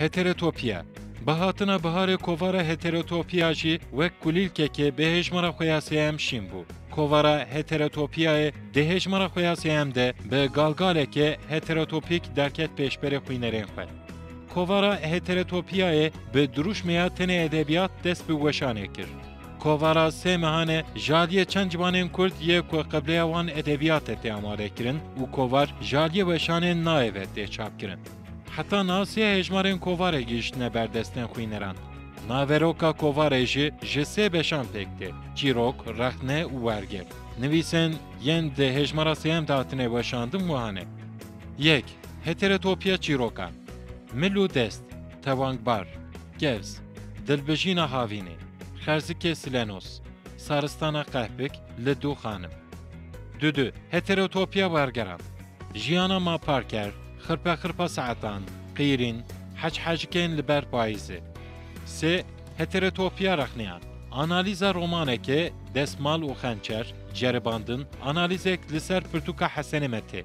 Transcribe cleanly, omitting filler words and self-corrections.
Heterotopia Bahatına baharê kovara heterotopia jî wek kulîlkekê bêhêjmara xwe ya sêyem şîn bû. Kovara heterotopiyayê dêhêjmara xwe ya sêyem de bi galgalekê heterotopik derket pêşberê xwînerên xwe. Kovara heterotopiyayê bi duruşmeya tenê edebiyat dest bi weşanê kir. Kovara sê mehane jaliyê çend ciwanên Kurd yê ku qebleya wan edebiyatê tê amadekirin û kovar jaliyê weşanên nayê ve tê çapkirin. Heta nasiya hejmarên kovarê gihiştine berdestên xwîneran. Naveroka kovarê jî ji sê beşan pêk tê: çîrok, rexne û werger. Nivîsên yên di hejmara sêyem de hatine weşandin wiha ne. 1. Heterotopiya çîrokan. Mil û dest, tevangbar, gevz, dilbijîna havînê, xerzikê silenos, saristana qehpik, li dû xanim. 2. Heterotopiya wergeran. Jiyana maparker, xirpa saetan, qîrîn, heçhecikên li ber payîzê. 3. Heterotopiya rexneyan. Analiza romanekê, destmal û xençer, ceribandin, analîzek li ser pirtûka hesenê me tê.